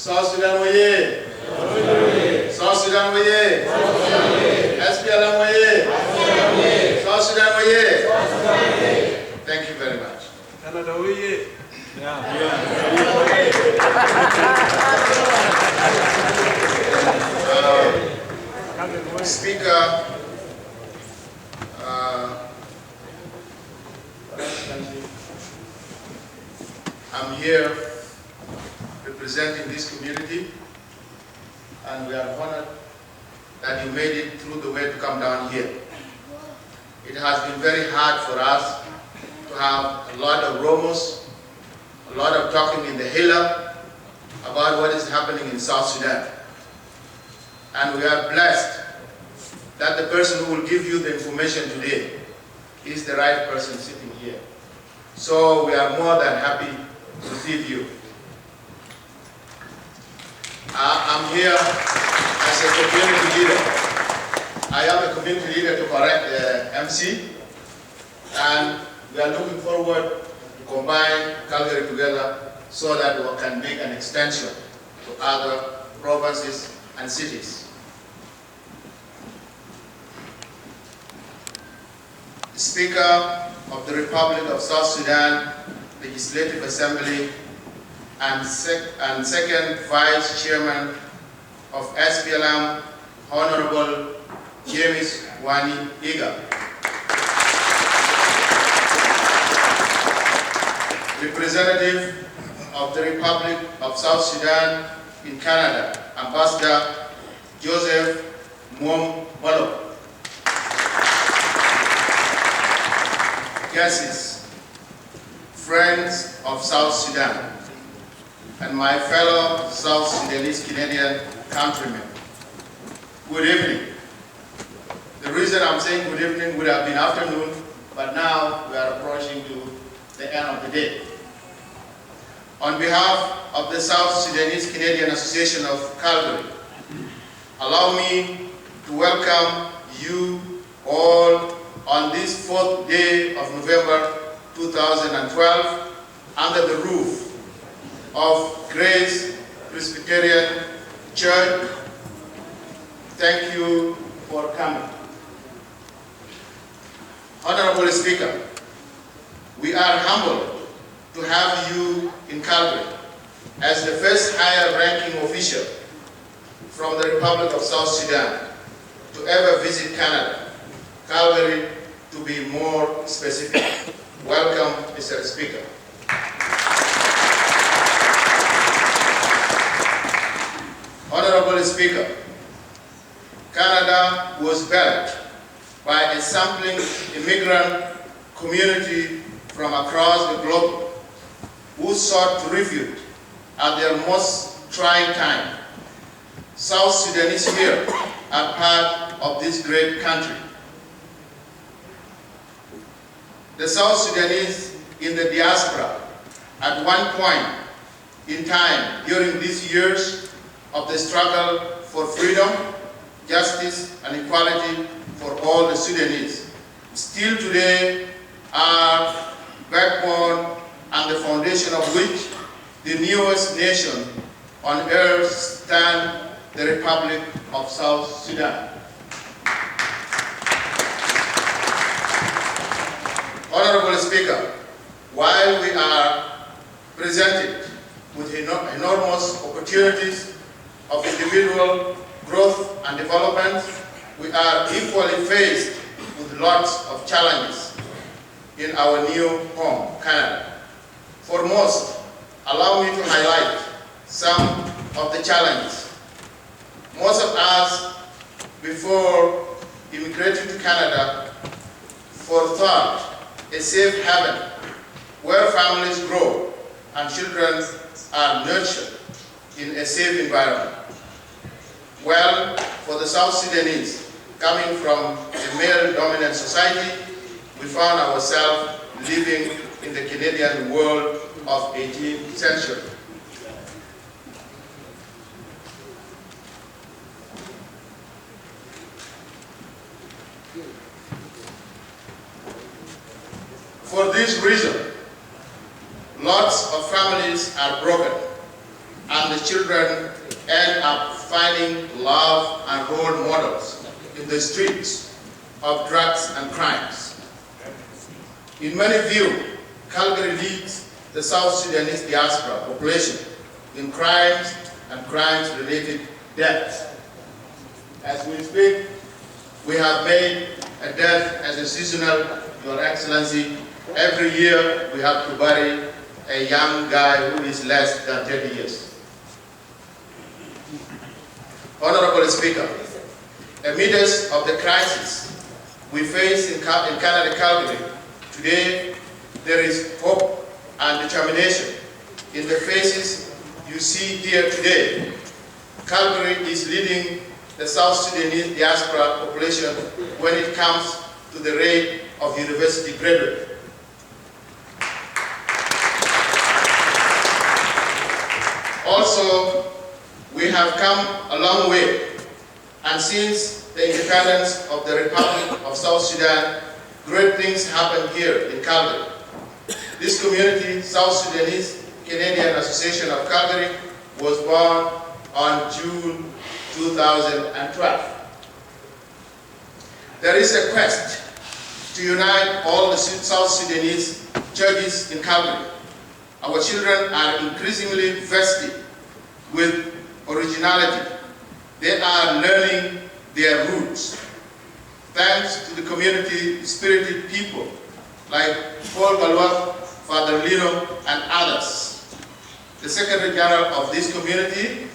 South Sudan waye. South Sudan waye. SPLM waye. South Sudan waye. Thank you very much. Canada waye. Speaker, I'm here representing this community, and we are honored that you made it through the way to come down here. It has been very hard for us to have a lot of rumors, a lot of talking in the Hilla about what is happening in South Sudan. And we are blessed that the person who will give you the information today is the right person sitting here. So we are more than happy to receive you. I'm here as a community leader. I am a community leader to correct the MC, and we are looking forward to combine Calgary together so that we can make an extension to other provinces and cities. The Speaker of the Republic of South Sudan Legislative Assembly and second Vice Chairman of SPLM, Honorable James Igg. Representative of the Republic of South Sudan in Canada, Ambassador Joseph Malo. Guests, friends of South Sudan, and my fellow South Sudanese Canadian countrymen, good evening. The reason I'm saying good evening would have been afternoon, but now we are approaching to the end of the day. On behalf of the South Sudanese Canadian Association of Calgary, allow me to welcome you all on this 4th day of November 2012 under the roof of Grace Presbyterian Church. Thank you for coming. Honorable Speaker, we are humbled to have you in Calgary as the first higher-ranking official from the Republic of South Sudan to ever visit Canada. Calgary, to be more specific. Welcome, Mr. Speaker. Honorable Speaker, Canada was built by a sampling immigrant community from across the globe who sought refuge at their most trying time. South Sudanese here are part of this great country. The South Sudanese in the diaspora at one point in time during these years of the struggle for freedom, justice, and equality for all the Sudanese, still today are backbone and the foundation of which the newest nation on earth stand, the Republic of South Sudan. Honorable Speaker, while we are presented with enormous opportunities of individual growth and development, we are equally faced with lots of challenges in our new home, Canada. Foremost, allow me to highlight some of the challenges. Most of us, before immigrating to Canada, thought a safe haven where families grow and children are nurtured in a safe environment. Well, for the South Sudanese, coming from a male-dominant society, we found ourselves living in the Canadian world of 18th century. For this reason, lots of families are broken and the children end up finding love and role models in the streets of drugs and crimes. In many views, Calgary leads the South Sudanese diaspora population in crimes and crimes-related deaths. As we speak, we have made a death as a seasonal, Your Excellency. Every year we have to bury a young guy who is less than 30 years. Honorable Speaker, amidst of the crisis we face in Canada, Calgary, today there is hope and determination in the faces you see here today. Calgary is leading the South Sudanese diaspora population when it comes to the rate of university graduate. Also, we have come a long way, and since the independence of the Republic of South Sudan, great things happened here in Calgary. This community, South Sudanese Canadian Association of Calgary, was born on June 2012. There is a quest to unite all the South Sudanese churches in Calgary. Our children are increasingly vested with originality. They are learning their roots. Thanks to the community-spirited people like Paul Balwa, Father Lino, and others. The Secretary General of this community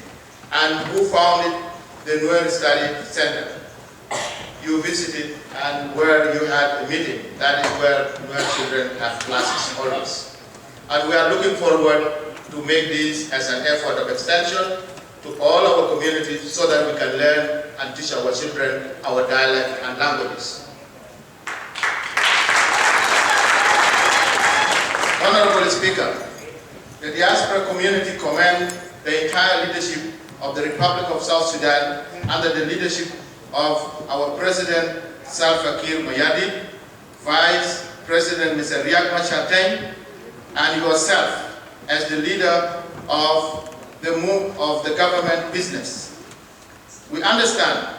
and who founded the Nuer Study Center. You visited and where you had a meeting. That is where Nuer children have classes always. And we are looking forward to make this as an effort of extension to all our communities so that we can learn and teach our children our dialect and languages. Honorable Speaker, the diaspora community commend the entire leadership of the Republic of South Sudan under the leadership of our President Salva Kiir Mayardit, Vice President Mr. Riek Machar, and yourself as the leader of the government business. We understand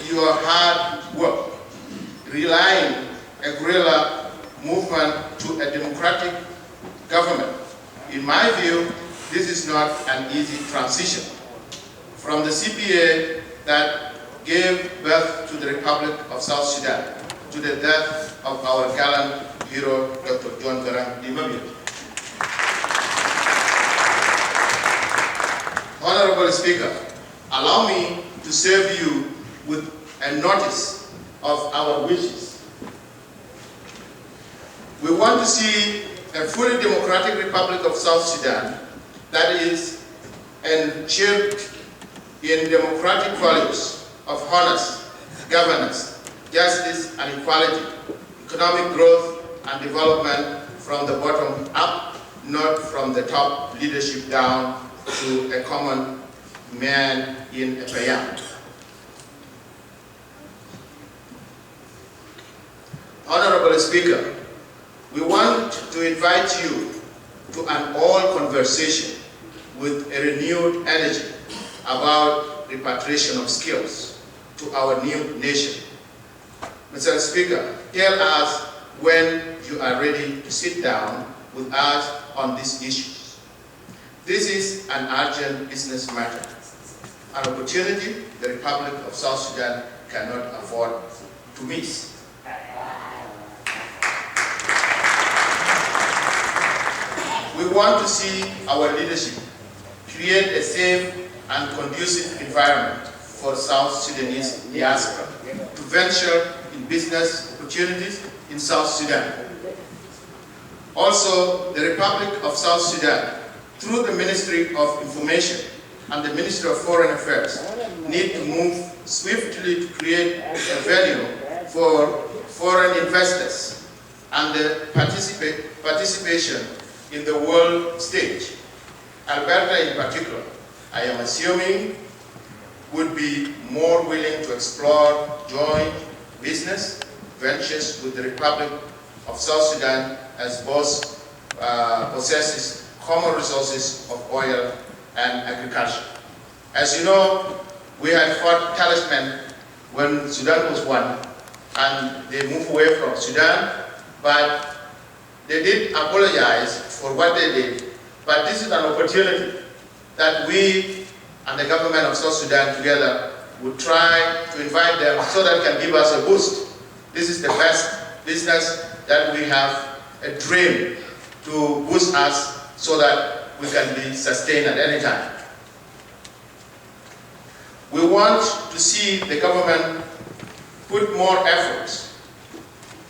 your hard work, relying a guerrilla movement to a democratic government. In my view, this is not an easy transition from the CPA that gave birth to the Republic of South Sudan to the death of our gallant hero, Dr. John Garang Dimabio. Honorable Speaker, allow me to serve you with a notice of our wishes. We want to see a fully democratic Republic of South Sudan that is enshrined in democratic values of honest governance, justice and equality, economic growth and development from the bottom up, not from the top leadership down to a common man in a payam. Honorable Speaker, we want to invite you to an all conversation with a renewed energy about repatriation of skills to our new nation. Mr. Speaker, tell us when you are ready to sit down with us on these issues. This is an urgent business matter, an opportunity the Republic of South Sudan cannot afford to miss. We want to see our leadership create a safe and conducive environment for South Sudanese diaspora to venture in business opportunities in South Sudan. Also, the Republic of South Sudan, through the Ministry of Information and the Ministry of Foreign Affairs, need to move swiftly to create a venue for foreign investors and the participation in the world stage. Alberta in particular, I am assuming, would be more willing to explore joint business ventures with the Republic of South Sudan, as both possesses common resources of oil and agriculture. As you know, we had fought talisman when Sudan was won, and they moved away from Sudan, but they did apologize for what they did. But this is an opportunity that we and the government of South Sudan together would try to invite them so that it can give us a boost. This is the best business that we have, a dream to boost us so that we can be sustained at any time. We want to see the government put more efforts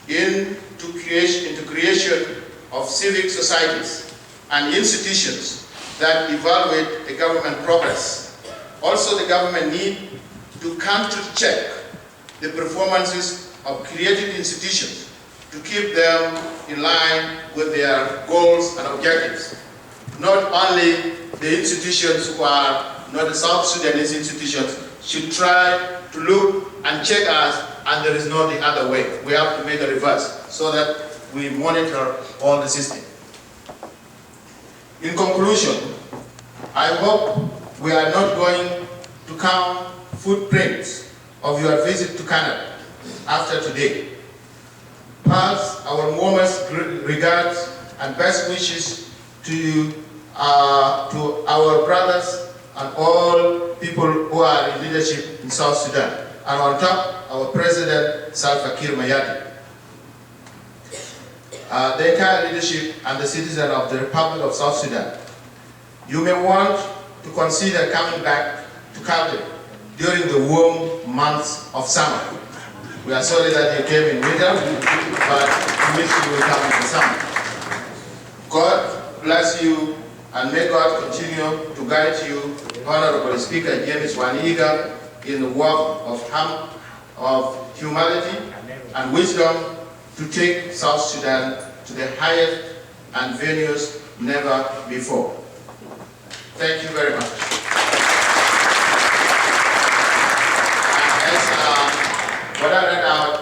into creation of civic societies and institutions that evaluate the government progress. Also, the government needs to counter check the performances of created institutions to keep them in line with their goals and objectives. Not only the institutions who are not the South Sudanese institutions should try to look and check us, and there is no the other way. We have to make a reverse so that we monitor all the system. In conclusion, I hope we are not going to count footprints of your visit to Canada after today. Pass our warmest regards and best wishes to our brothers and all people who are in leadership in South Sudan. And on top, our President, Salva Kiir Mayardit. The entire leadership and the citizens of the Republic of South Sudan. You may want to consider coming back to Calgary during the warm months of summer. We are sorry that you came in winter, but we wish you will come in the summer. God bless you, and may God continue to guide you, Honorable Speaker James Igg, in the work of humility and wisdom to take South Sudan to the highest and venues never before. Thank you very much. And as what I read out